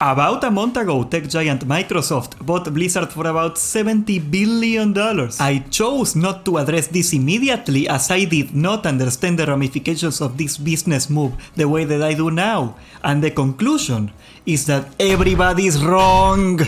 About a month ago, tech giant Microsoft bought Blizzard for about $70 billion. I chose not to address this immediately as I did not understand the ramifications of this business move the way that I do now, and the conclusion is that everybody is wrong.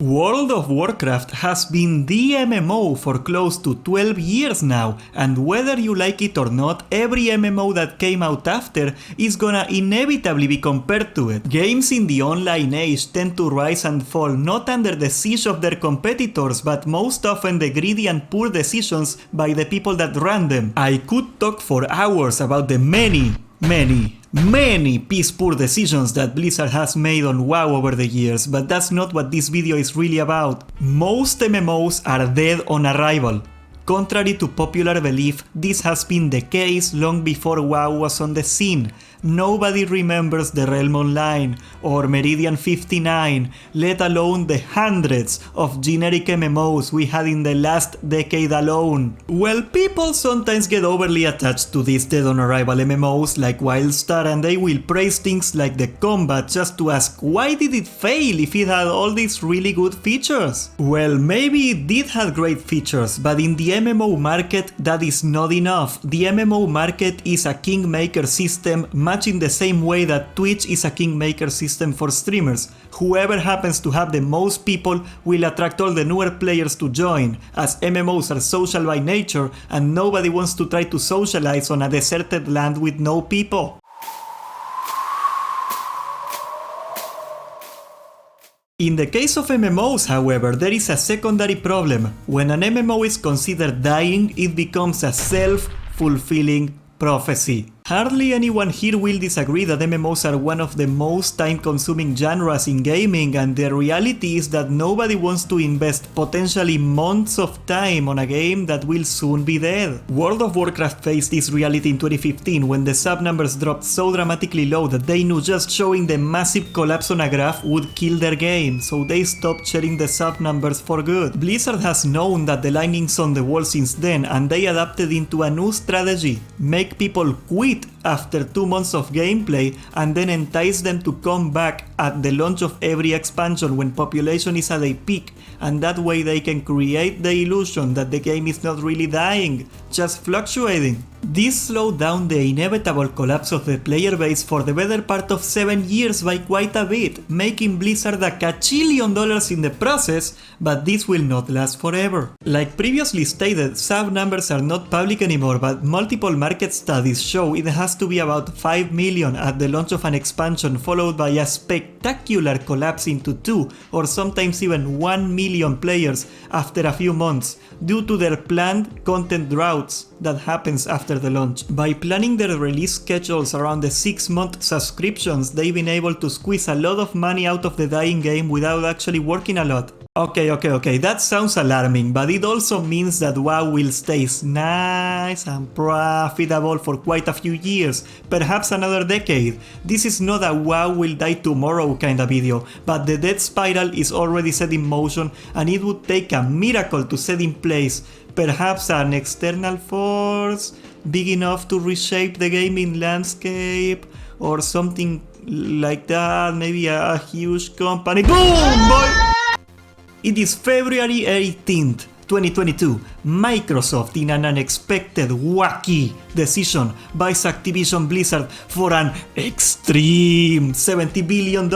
World of Warcraft has been the MMO for close to 12 years now, and whether you like it or not, every MMO that came out after is gonna inevitably be compared to it. Games in the online age tend to rise and fall not under the siege of their competitors, but most often the greedy and poor decisions by the people that run them. I could talk for hours about the many piss-poor decisions that Blizzard has made on WoW over the years, but that's not what this video is really about. Most MMOs are dead on arrival. Contrary to popular belief, this has been the case long before WoW was on the scene. Nobody remembers the Realm Online or Meridian 59, let alone the hundreds of generic MMOs we had in the last decade alone. Well, people sometimes get overly attached to these dead on arrival MMOs like Wildstar, and they will praise things like the combat just to ask why did it fail if it had all these really good features? Well, maybe it did have great features, but in the MMO market that is not enough. The MMO market is a kingmaker system much in the same way that Twitch is a kingmaker system for streamers. Whoever happens to have the most people will attract all the newer players to join, as MMOs are social by nature and nobody wants to try to socialize on a deserted land with no people. In the case of MMOs, however, there is a secondary problem. When an MMO is considered dying, it becomes a self-fulfilling prophecy. Hardly anyone here will disagree that MMOs are one of the most time-consuming genres in gaming, and the reality is that nobody wants to invest potentially months of time on a game that will soon be dead. World of Warcraft faced this reality in 2015 when the sub numbers dropped so dramatically low that they knew just showing the massive collapse on a graph would kill their game, so they stopped sharing the sub numbers for good. Blizzard has known that the lightning's on the wall since then, and they adapted into a new strategy: make people quit after 2 months of gameplay and then entice them to come back at the launch of every expansion when population is at a peak, and that way they can create the illusion that the game is not really dying, just fluctuating. This slowed down the inevitable collapse of the player base for the better part of 7 years by quite a bit, making Blizzard a kachillion dollars in the process, but this will not last forever. Like previously stated, sub numbers are not public anymore, but multiple market studies show it has to be about 5 million at the launch of an expansion, followed by a spectacular collapse into 2 or sometimes even 1 million players after a few months, due to their planned content droughts that happens after the launch. By planning their release schedules around the 6-month subscriptions, they've been able to squeeze a lot of money out of the dying game without actually working a lot. Okay, that sounds alarming, but it also means that WoW will stay nice and profitable for quite a few years, perhaps another decade. This is not a WoW will die tomorrow kind of video, but the death spiral is already set in motion, and it would take a miracle to set in place, perhaps an external force big enough to reshape the gaming landscape, or something like that, maybe a huge company. Boom, boy! It is February 18th, 2022. Microsoft, in an unexpected, wacky decision, buys Activision Blizzard for an extreme $70 billion,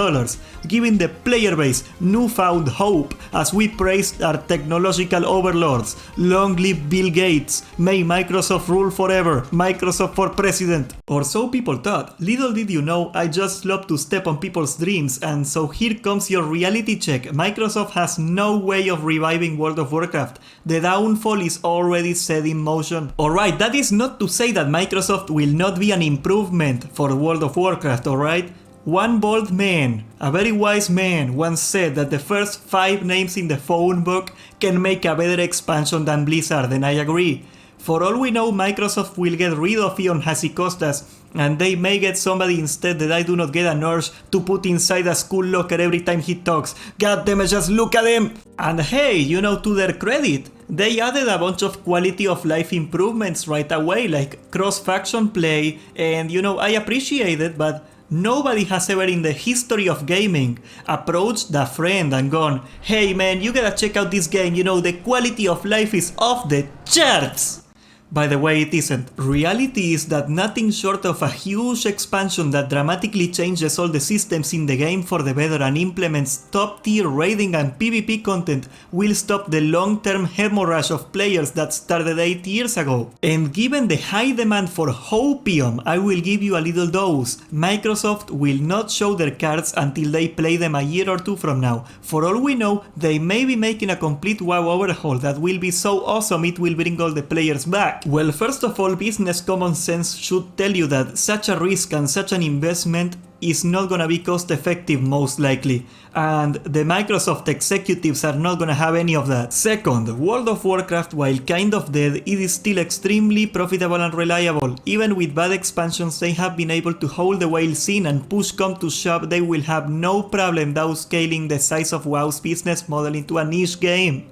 giving the player base newfound hope as we praised our technological overlords. Long live Bill Gates, may Microsoft rule forever, Microsoft for president. Or so people thought. Little did you know, I just love to step on people's dreams, and so here comes your reality check. Microsoft has no way of reviving World of Warcraft. The downfall is already set in motion. Alright, that is not to say that Microsoft will not be an improvement for World of Warcraft, alright? One bold man, a very wise man, once said that the first 5 names in the phone book can make a better expansion than Blizzard, and I agree. For all we know, Microsoft will get rid of Ion Hasicostas And they may get somebody instead that I do not get an urge to put inside a school locker every time he talks. God damn it, just look at him! And hey, you know, to their credit, they added a bunch of quality of life improvements right away, like cross-faction play, and you know, I appreciate it, but nobody has ever in the history of gaming approached a friend and gone, hey man, you gotta check out this game, you know, the quality of life is off the charts! By the way, it isn't. Reality is that nothing short of a huge expansion that dramatically changes all the systems in the game for the better and implements top-tier raiding and PvP content will stop the long-term hemorrhage of players that started 8 years ago. And given the high demand for hopium, I will give you a little dose. Microsoft will not show their cards until they play them a year or two from now. For all we know, they may be making a complete WoW overhaul that will be so awesome it will bring all the players back. Well, first of all, business common sense should tell you that such a risk and such an investment is not gonna be cost effective most likely, and the Microsoft executives are not gonna have any of that. Second, World of Warcraft, while kind of dead, it is still extremely profitable and reliable. Even with bad expansions, they have been able to hold the whale scene, and push come to shove, they will have no problem downscaling the size of WoW's business model into a niche game.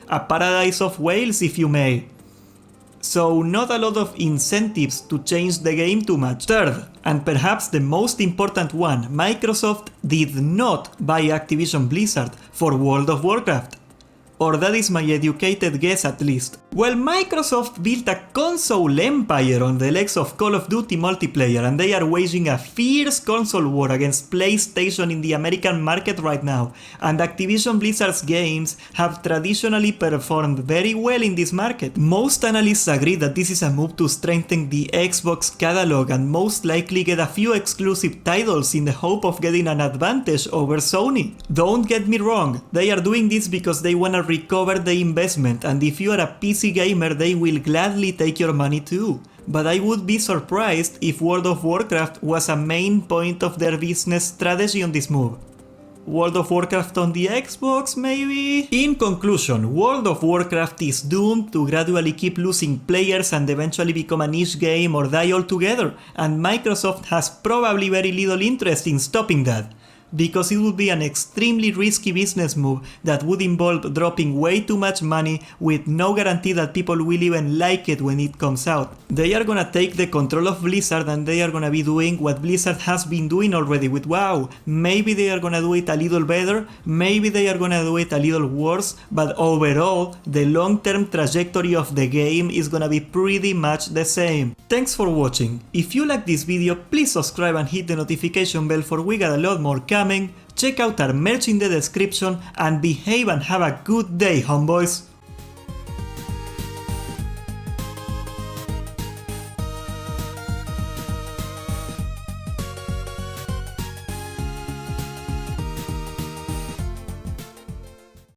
A paradise of whales, if you may. So not a lot of incentives to change the game too much. Third, and perhaps the most important one, Microsoft did not buy Activision Blizzard for World of Warcraft. Or that is my educated guess at least. Well, Microsoft built a console empire on the legs of Call of Duty multiplayer, and they are waging a fierce console war against PlayStation in the American market right now, and Activision Blizzard's games have traditionally performed very well in this market. Most analysts agree that this is a move to strengthen the Xbox catalog and most likely get a few exclusive titles in the hope of getting an advantage over Sony. Don't get me wrong, they are doing this because they wanna recover the investment, and if you are a PC gamer they will gladly take your money too. But I would be surprised if World of Warcraft was a main point of their business strategy on this move. World of Warcraft on the Xbox, maybe? In conclusion, World of Warcraft is doomed to gradually keep losing players and eventually become a niche game or die altogether, and Microsoft has probably very little interest in stopping that, because it would be an extremely risky business move that would involve dropping way too much money with no guarantee that people will even like it when it comes out. They are gonna take the control of Blizzard and they are gonna be doing what Blizzard has been doing already with WoW. Maybe they are gonna do it a little better, maybe they are gonna do it a little worse, but overall, the long-term trajectory of the game is gonna be pretty much the same. Thanks for watching. If you like this video, please subscribe and hit the notification bell, for we got a lot more coming. Check out our merch in the description and behave and have a good day, homeboys.